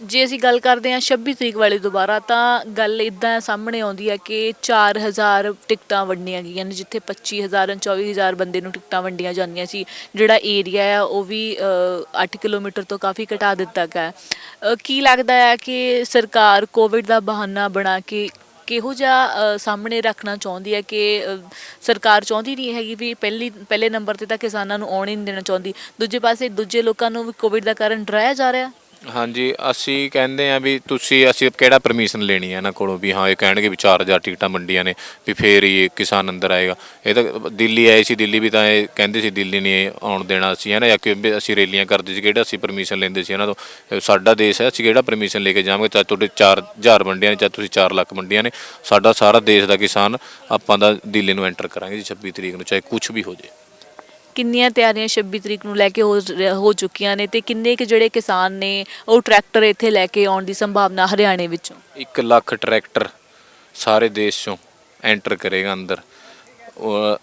ਜੇ ਅਸੀਂ ਗੱਲ ਕਰਦੇ ਹਾਂ 26 ਤਰੀਕ ਵਾਲੀ ਦੁਬਾਰਾ, ਤਾਂ ਗੱਲ ਇੱਦਾਂ ਸਾਹਮਣੇ ਆਉਂਦੀ ਹੈ ਕਿ 4000 ਟਿਕਟਾਂ ਵੰਡੀਆਂ ਗਈਆਂ ਨੇ, ਜਿੱਥੇ 25000 24000 ਬੰਦੇ ਨੂੰ ਟਿਕਟਾਂ ਵੰਡੀਆਂ ਜਾਂਦੀਆਂ ਸੀ। ਜਿਹੜਾ ਏਰੀਆ ਆ ਉਹ ਵੀ 8 ਕਿਲੋਮੀਟਰ ਤੋਂ ਕਾਫੀ ਘਟਾ ਦਿੱਤਾ ਗਿਆ। ਕੀ ਲੱਗਦਾ ਹੈ ਕਿ ਸਰਕਾਰ ਕੋਵਿਡ ਦਾ ਬਹਾਨਾ ਬਣਾ ਕੇ ਕਿਹੋ ਜਿਹਾ ਸਾਹਮਣੇ ਰੱਖਣਾ ਚਾਹੁੰਦੀ ਹੈ ਕਿ ਸਰਕਾਰ ਚਾਹੁੰਦੀ ਨਹੀਂ ਹੈਗੀ ਵੀ ਪਹਿਲੇ ਨੰਬਰ ਤੇ ਤਾਂ ਕਿਸਾਨਾਂ ਨੂੰ ਆਉਣ ਹੀ ਨਹੀਂ ਦੇਣਾ ਚਾਹੁੰਦੀ, ਦੂਜੇ ਪਾਸੇ ਦੂਜੇ ਲੋਕਾਂ ਨੂੰ ਵੀ ਕੋਵਿਡ ਦਾ ਕਾਰਨ ਡਰਾਇਆ ਜਾ ਰਿਹਾ? ਹਾਂਜੀ, ਅਸੀਂ ਕਹਿੰਦੇ ਆ ਵੀ ਅਸੀਂ ਕਿਹੜਾ ਪਰਮਿਸ਼ਨ ਲੈਣੀ ਹੈ ਇਹਨਾਂ ਕੋਲੋਂ ਵੀ ਹਾਂ ਇਹ ਕਹਿਣਗੇ ਵੀ 4000 ਟਿਕਟਾਂ ਮੰਡੀਆਂ ਨੇ ਵੀ ਫੇਰ ਹੀ ਕਿਸਾਨ ਅੰਦਰ ਆਏਗਾ। ਇਹ ਤਾਂ ਦਿੱਲੀ ਆਏ ਸੀ, ਦਿੱਲੀ ਵੀ ਤਾਂ ਇਹ ਕਹਿੰਦੇ ਸੀ ਦਿੱਲੀ ਨਹੀਂ ਆਉਣ ਦੇਣਾ ਅਸੀਂ, ਹੈ ਨਾ, ਜਾਂ ਕਿ ਅਸੀਂ ਰੈਲੀਆਂ ਕਰਦੇ ਸੀ, ਕਿਹੜਾ ਅਸੀਂ ਪਰਮਿਸ਼ਨ ਲੈਂਦੇ ਸੀ ਇਹਨਾਂ ਤੋਂ? ਸਾਡਾ ਦੇਸ਼ ਹੈ, ਅਸੀਂ ਕਿਹੜਾ ਪਰਮਿਸ਼ਨ ਲੈ ਕੇ ਜਾਵਾਂਗੇ? ਚਾਹੇ ਤੁਹਾਡੇ 4000 ਮੰਡੀਆਂ ਨੇ, ਚਾਹੇ ਤੁਸੀਂ 4 ਲੱਖ ਮੰਡੀਆਂ ਨੇ, ਸਾਡਾ ਸਾਰਾ ਦੇਸ਼ ਦਾ ਕਿਸਾਨ ਆਪਾਂ ਦਾ ਦਿੱਲੀ ਨੂੰ ਐਂਟਰ ਕਰਾਂਗੇ ਜੀ 26 ਤਰੀਕ ਨੂੰ, ਚਾਹੇ ਕੁਛ ਵੀ ਹੋ ਜਾਏ। ਕਿੰਨੀਆਂ ਤਿਆਰੀਆਂ 26 ਤਰੀਕ ਨੂੰ ਲੈ ਕੇ ਹੋ ਚੁੱਕੀਆਂ ਨੇ, ਤੇ ਕਿੰਨੇ ਕੁ ਜਿਹੜੇ ਕਿਸਾਨ ਨੇ ਉਹ ਟਰੈਕਟਰ ਇੱਥੇ ਲੈ ਕੇ ਆਉਣ ਦੀ ਸੰਭਾਵਨਾ ਹਰਿਆਣੇ ਵਿੱਚੋਂ? 1 ਲੱਖ ਟਰੈਕਟਰ ਸਾਰੇ ਦੇਸ਼ 'ਚੋਂ ਐਂਟਰ ਕਰੇਗਾ ਅੰਦਰ।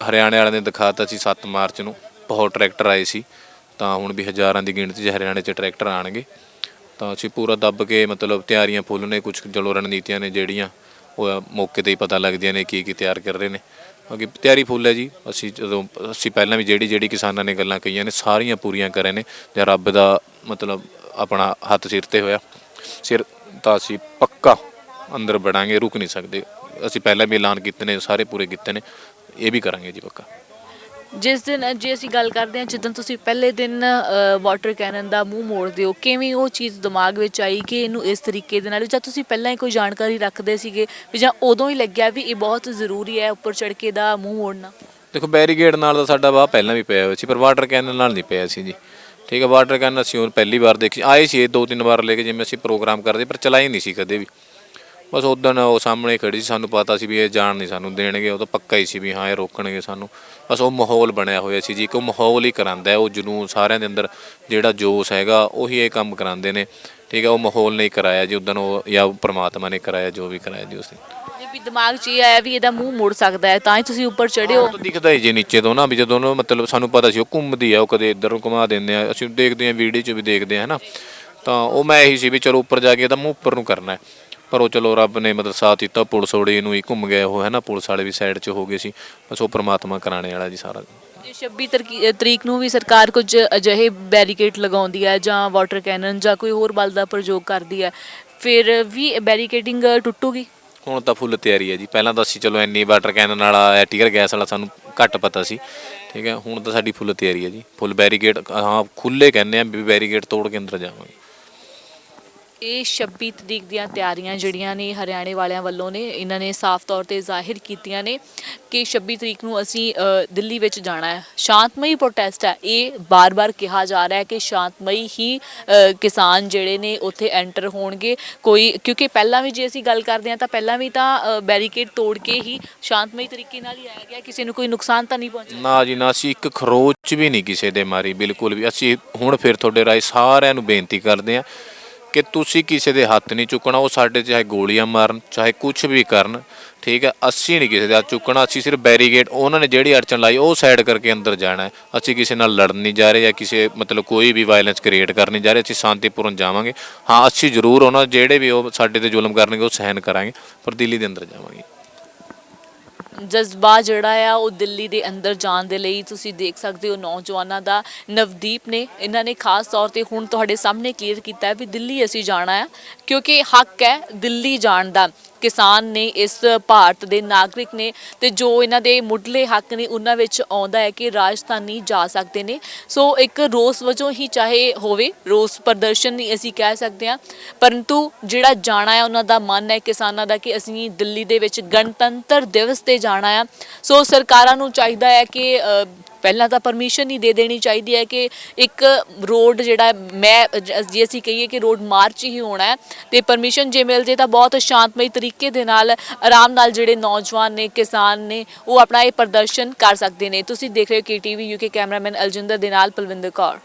ਹਰਿਆਣੇ ਵਾਲਿਆਂ ਨੇ ਦਿਖਾਤਾ ਸੀ 7 ਮਾਰਚ ਨੂੰ, ਬਹੁਤ ਟਰੈਕਟਰ ਆਏ ਸੀ, ਤਾਂ ਹੁਣ ਵੀ ਹਜ਼ਾਰਾਂ ਦੀ ਗਿਣਤੀ 'ਚ ਹਰਿਆਣੇ 'ਚ ਟਰੈਕਟਰ ਆਉਣਗੇ। ਤਾਂ ਅਸੀਂ ਪੂਰਾ ਦੱਬ ਕੇ ਮਤਲਬ ਤਿਆਰੀਆਂ ਫੁੱਲ ਨੇ। ਕੁਛ ਚਲੋ ਰਣਨੀਤੀਆਂ ਨੇ ਜਿਹੜੀਆਂ ਉਹ ਮੌਕੇ 'ਤੇ ਹੀ ਪਤਾ ਲੱਗਦੀਆਂ ਨੇ ਕੀ ਤਿਆਰ ਕਰ ਰਹੇ ਨੇ, ਬਾਕੀ ਤਿਆਰੀ ਫੁੱਲ ਹੈ ਜੀ। ਅਸੀਂ ਪਹਿਲਾਂ ਵੀ ਜਿਹੜੀ ਕਿਸਾਨਾਂ ਨੇ ਗੱਲਾਂ ਕਹੀਆਂ ਨੇ ਸਾਰੀਆਂ ਪੂਰੀਆਂ ਕਰੇ ਨੇ। ਜਾਂ ਰੱਬ ਦਾ ਮਤਲਬ ਆਪਣਾ ਹੱਥ ਸਿਰ 'ਤੇ ਹੋਇਆ ਸਿਰ ਤਾਂ ਅਸੀਂ ਪੱਕਾ ਅੰਦਰ ਵੜਾਂਗੇ, ਰੁਕ ਨਹੀਂ ਸਕਦੇ। ਅਸੀਂ ਪਹਿਲਾਂ ਵੀ ਐਲਾਨ ਕੀਤੇ ਨੇ, ਸਾਰੇ ਪੂਰੇ ਕੀਤੇ ਨੇ, ਇਹ ਵੀ ਕਰਾਂਗੇ ਜੀ ਪੱਕਾ। ਜਿਸ ਦਿਨ, ਜੇ ਅਸੀਂ ਗੱਲ ਕਰਦੇ ਹਾਂ ਜਿੱਦਣ ਤੁਸੀਂ ਪਹਿਲੇ ਦਿਨ ਵਾਟਰ ਕੈਨਨ ਦਾ ਮੂੰਹ ਮੋੜਦੇ ਹੋ, ਕਿਵੇਂ ਉਹ ਚੀਜ਼ ਦਿਮਾਗ ਵਿੱਚ ਆਈ ਕਿ ਇਹਨੂੰ ਇਸ ਤਰੀਕੇ ਦੇ ਨਾਲ, ਜਾਂ ਤੁਸੀਂ ਪਹਿਲਾਂ ਹੀ ਕੋਈ ਜਾਣਕਾਰੀ ਰੱਖਦੇ ਸੀਗੇ ਵੀ, ਜਾਂ ਉਦੋਂ ਹੀ ਲੱਗਿਆ ਵੀ ਇਹ ਬਹੁਤ ਜ਼ਰੂਰੀ ਹੈ ਉੱਪਰ ਚੜ੍ਹ ਕੇ ਦਾ ਮੂੰਹ ਮੋੜਨਾ? ਦੇਖੋ, ਬੈਰੀਗੇਡ ਨਾਲ ਤਾਂ ਸਾਡਾ ਵਾਹ ਪਹਿਲਾਂ ਵੀ ਪਿਆ ਹੋਇਆ ਸੀ, ਪਰ ਵਾਟਰ ਕੈਨਨ ਨਾਲ ਨਹੀਂ ਪਿਆ ਸੀ ਜੀ। ਠੀਕ ਹੈ, ਵਾਟਰ ਕੈਨਨ ਅਸੀਂ ਹੁਣ ਪਹਿਲੀ ਵਾਰ ਦੇਖੀ, ਆਏ ਸੀ 2-3 ਵਾਰ ਲੈ ਕੇ, ਜਿਵੇਂ ਅਸੀਂ ਪ੍ਰੋਗਰਾਮ ਕਰਦੇ, ਪਰ ਚਲਾਈ ਨਹੀਂ ਸੀ ਕਦੇ ਵੀ। ਬਸ ਉੱਦਣ ਉਹ ਸਾਹਮਣੇ ਖੜੀ ਸੀ, ਸਾਨੂੰ ਪਤਾ ਸੀ ਵੀ ਇਹ ਜਾਣ ਨਹੀਂ ਸਾਨੂੰ ਦੇਣਗੇ, ਉਹ ਤਾਂ ਪੱਕਾ ਹੀ ਸੀ ਵੀ ਹਾਂ ਇਹ ਰੋਕਣਗੇ ਸਾਨੂੰ। ਬਸ ਉਹ ਮਾਹੌਲ ਬਣਿਆ ਹੋਇਆ ਸੀ ਜੀ, ਕਿ ਉਹ ਮਾਹੌਲ ਹੀ ਕਰਾਉਂਦਾ, ਉਹ ਜਨੂਨ ਸਾਰਿਆਂ ਦੇ ਅੰਦਰ ਜਿਹੜਾ ਜੋਸ਼ ਹੈਗਾ ਉਹੀ ਇਹ ਕੰਮ ਕਰਾਉਂਦੇ ਨੇ। ਠੀਕ ਹੈ, ਉਹ ਮਾਹੌਲ ਨਹੀਂ ਕਰਾਇਆ ਜੀ ਉੱਦਣ, ਉਹ ਜਾਂ ਪਰਮਾਤਮਾ ਨੇ ਕਰਾਇਆ ਜੋ ਵੀ ਕਰਾਇਆ ਜੀ ਉਸ ਦਿਨ। ਵੀ ਦਿਮਾਗ 'ਚ ਇਹ ਆਇਆ ਵੀ ਇਹਦਾ ਮੂੰਹ ਮੁੜ ਸਕਦਾ ਹੈ, ਤਾਂ ਹੀ ਤੁਸੀਂ ਉੱਪਰ ਚੜ੍ਹੇ ਹੋ? ਦਿਖਦਾ ਹੀ ਜੀ ਨੀਚੇ ਤੋਂ ਨਾ, ਵੀ ਜਦੋਂ ਉਹਨੂੰ ਮਤਲਬ ਸਾਨੂੰ ਪਤਾ ਸੀ ਉਹ ਘੁੰਮਦੀ ਆ, ਉਹ ਕਦੇ ਇੱਧਰ ਨੂੰ ਘੁਮਾ ਦਿੰਦੇ ਆ, ਅਸੀਂ ਦੇਖਦੇ ਹਾਂ ਵੀਡੀਓ 'ਚ ਵੀ ਦੇਖਦੇ ਹਾਂ, ਹੈ ਨਾ। ਤਾਂ ਉਹ ਮੈਂ ਇਹੀ ਸੀ ਵੀ ਚਲੋ ਉੱਪਰ ਜਾ ਕੇ ਇਹਦਾ ਮੂੰਹ ਉੱਪਰ ਨੂੰ ਕਰਨਾ ਹੈ, ਪਰ ਉਹ ਚਲੋ ਰੱਬ ਨੇ ਮਤਲਬ ਸਾਥ ਦਿੱਤਾ, ਪੁਲਿਸ ਵਾਲੇ ਨੂੰ ਹੀ ਘੁੰਮ ਗਏ ਉਹ, ਹੈ ਨਾ, ਪੁਲਿਸ ਵਾਲੇ ਵੀ ਸਾਈਡ 'ਚ ਹੋ ਗਏ ਸੀ। ਬਸ ਉਹ ਪਰਮਾਤਮਾ ਕਰਾਣੇ ਵਾਲਾ ਜੀ ਸਾਰਾ। ਜੇ 26 ਤਰੀਕ ਨੂੰ ਵੀ ਸਰਕਾਰ ਕੁਝ ਅਜਿਹੇ ਬੈਰੀਕੇਡ ਲਗਾਉਂਦੀ ਹੈ ਜਾਂ ਵਾਟਰ ਕੈਨਨ ਜਾਂ ਕੋਈ ਹੋਰ ਬਲ ਦਾ ਪ੍ਰਯੋਗ ਕਰਦੀ ਹੈ, ਫਿਰ ਵੀ ਬੈਰੀਕੇਡਿੰਗ ਟੁੱਟੂਗੀ? ਹੁਣ ਤਾਂ ਫੁੱਲ ਤਿਆਰੀ ਹੈ ਜੀ। ਪਹਿਲਾਂ ਤਾਂ ਅਸੀਂ ਚਲੋ ਇੰਨੀ ਵਾਟਰ ਕੈਨਨ ਵਾਲਾ ਟੀਅਰ ਗੈਸ ਵਾਲਾ ਸਾਨੂੰ ਘੱਟ ਪਤਾ ਸੀ। ਠੀਕ ਹੈ, ਹੁਣ ਤਾਂ ਸਾਡੀ ਫੁੱਲ ਤਿਆਰੀ ਹੈ ਜੀ, ਫੁੱਲ ਬੈਰੀਕੇਡ, ਹਾਂ ਖੁੱਲ੍ਹੇ ਕਹਿੰਦੇ ਆ ਵੀ ਬੈਰੀਕੇਡ ਤੋੜ ਕੇ ਅੰਦਰ ਜਾਵਾਂਗੇ। ਇਹ 26 ਤਰੀਕ ਦੀਆਂ ਤਿਆਰੀਆਂ ਜਿਹੜੀਆਂ ਨੇ ਹਰਿਆਣੇ ਵਾਲਿਆਂ ਵੱਲੋਂ ਨੇ, ਇਹਨਾਂ ਨੇ ਸਾਫ਼ ਤੌਰ ਤੇ ਜ਼ਾਹਿਰ ਕੀਤੀਆਂ ਨੇ ਕਿ 26 ਤਰੀਕ ਨੂੰ ਅਸੀਂ ਦਿੱਲੀ ਵਿੱਚ ਜਾਣਾ ਹੈ। ਸ਼ਾਂਤਮਈ ਪ੍ਰੋਟੈਸਟ ਹੈ, ਇਹ ਬਾਰ-ਬਾਰ ਕਿਹਾ ਜਾ ਰਿਹਾ ਹੈ ਕਿ ਸ਼ਾਂਤਮਈ ਹੀ ਕਿਸਾਨ ਜਿਹੜੇ ਨੇ ਉੱਥੇ ਐਂਟਰ ਹੋਣਗੇ। ਕਿਉਂਕਿ ਪਹਿਲਾਂ ਵੀ ਜੇ ਅਸੀਂ ਗੱਲ ਕਰਦੇ ਹਾਂ ਤਾਂ ਪਹਿਲਾਂ ਵੀ ਤਾਂ ਬੈਰੀਕੇਡ ਤੋੜ ਕੇ ਹੀ ਸ਼ਾਂਤਮਈ ਤਰੀਕੇ ਨਾਲ ਹੀ ਆਇਆ ਗਿਆ, ਕਿਸੇ ਨੂੰ ਕੋਈ ਨੁਕਸਾਨ ਤਾਂ ਨਹੀਂ ਪਹੁੰਚਿਆ? ਨਾ ਜੀ ਨਾ, ਅਸੀਂ ਇੱਕ ਖਰੋਚ ਵੀ ਨਹੀਂ ਕਿਸੇ ਦੇ ਮਾਰੀ, ਬਿਲਕੁਲ ਵੀ। ਅਸੀਂ ਹੁਣ ਫਿਰ ਤੁਹਾਡੇ ਰਾਹੀਂ ਸਾਰਿਆਂ ਨੂੰ ਬੇਨਤੀ ਕਰਦੇ ਹਾਂ ਕਿ ਤੁਸੀਂ ਕਿਸੇ ਦੇ ਹੱਥ ਨਹੀਂ ਚੁੱਕਣਾ, ਉਹ ਸਾਡੇ ਚਾਹੇ ਗੋਲੀਆਂ ਮਾਰਨ ਚਾਹੇ ਕੁਛ ਵੀ ਕਰਨ। ਠੀਕ ਹੈ, ਅਸੀਂ ਨਹੀਂ ਕਿਸੇ ਦੇ ਹੱਥ ਚੁੱਕਣਾ। ਅਸੀਂ ਸਿਰਫ ਬੈਰੀਕੇਡ, ਉਹਨਾਂ ਨੇ ਜਿਹੜੀ ਅੜਚਨ ਲਾਈ ਉਹ ਸਾਈਡ ਕਰਕੇ ਅੰਦਰ ਜਾਣਾ ਹੈ। ਅਸੀਂ ਕਿਸੇ ਨਾਲ ਲੜਨ ਨਹੀਂ ਜਾ ਰਹੇ ਜਾਂ ਕਿਸੇ ਮਤਲਬ ਕੋਈ ਵੀ ਵਾਇਲੈਂਸ ਕ੍ਰੀਏਟ ਕਰਨ ਨਹੀਂ ਜਾ ਰਹੇ। ਅਸੀਂ ਸ਼ਾਂਤੀਪੂਰਨ ਜਾਵਾਂਗੇ। ਹਾਂ, ਅਸੀਂ ਜ਼ਰੂਰ ਉਹਨਾਂ ਜਿਹੜੇ ਵੀ ਉਹ ਸਾਡੇ 'ਤੇ ਜ਼ੁਲਮ ਕਰਨਗੇ ਉਹ ਸਹਿਣ ਕਰਾਂਗੇ, ਪਰ ਦਿੱਲੀ ਦੇ ਅੰਦਰ ਜਾਵਾਂਗੇ। ਜਜ਼ਬਾ ਜਿਹੜਾ ਆ ਉਹ ਦਿੱਲੀ ਦੇ ਅੰਦਰ ਜਾਣ ਦੇ ਲਈ ਤੁਸੀਂ ਦੇਖ ਸਕਦੇ ਹੋ ਨੌਜਵਾਨਾਂ ਦਾ। ਨਵਦੀਪ ਨੇ ਇਹਨਾਂ ਨੇ ਖਾਸ ਤੌਰ ਤੇ ਹੁਣ ਤੁਹਾਡੇ ਸਾਹਮਣੇ ਕਲੀਅਰ ਕੀਤਾ ਹੈ ਵੀ ਦਿੱਲੀ ਅਸੀਂ ਜਾਣਾ ਹੈ ਕਿਉਂਕਿ ਹੱਕ ਹੈ ਦਿੱਲੀ ਜਾਣ ਦਾ। ਕਿਸਾਨ ਨੇ, ਇਸ ਭਾਰਤ ਦੇ ਨਾਗਰਿਕ ਨੇ ਤੇ ਜੋ ਇਹਨਾਂ ਦੇ ਮੁੱਢਲੇ ਹੱਕ ਨੇ ਉਹਨਾਂ ਵਿੱਚ ਆਉਂਦਾ ਹੈ ਕਿ ਰਾਜਧਾਨੀ ਜਾ ਸਕਦੇ ਨੇ। ਸੋ ਇੱਕ ਰੋਸ ਵਜੋਂ ਹੀ ਚਾਹੇ ਹੋਵੇ, ਰੋਸ ਪ੍ਰਦਰਸ਼ਨ ਨਹੀਂ ਅਸੀਂ ਕਹਿ ਸਕਦੇ ਹਾਂ, ਪਰੰਤੂ ਜਿਹੜਾ ਜਾਣਾ ਹੈ ਉਹਨਾਂ ਦਾ ਮਨ ਹੈ ਕਿਸਾਨਾਂ ਦਾ ਕਿ ਅਸੀਂ ਦਿੱਲੀ ਦੇ ਵਿੱਚ ਗਣਤੰਤਰ ਦਿਵਸ ਤੇ ਜਾਣਾ ਆ। ਸੋ ਸਰਕਾਰਾਂ ਨੂੰ ਚਾਹੀਦਾ ਹੈ ਕਿ ਪਹਿਲਾਂ ਤਾਂ ਪਰਮਿਸ਼ਨ ਹੀ ਦੇ ਦੇਣੀ ਚਾਹੀਦੀ ਹੈ ਕਿ ਇੱਕ ਰੋਡ ਜਿਹੜਾ ਜੇ ਅਸੀਂ ਕਹੀਏ ਕਿ ਰੋਡ ਮਾਰਚ ਹੀ ਹੋਣਾ ਹੈ ਤੇ ਪਰਮਿਸ਼ਨ ਜੇ ਮਿਲ ਜੇ ਤਾਂ ਬਹੁਤ ਸ਼ਾਂਤਮਈ ਤਰੀਕੇ ਦੇ ਨਾਲ ਆਰਾਮ ਨਾਲ ਜਿਹੜੇ ਨੌਜਵਾਨ ਨੇ, ਕਿਸਾਨ ਨੇ, ਉਹ ਆਪਣਾ ਇਹ ਪ੍ਰਦਰਸ਼ਨ ਕਰ ਸਕਦੇ ਨੇ। ਤੁਸੀਂ ਦੇਖ ਰਹੇ ਹੋ KTV UK, ਕੈਮਰਾਮੈਨ ਅਲਜਿੰਦਰ ਦੇ ਨਾਲ ਪਲਵਿੰਦਰ ਕੌਰ।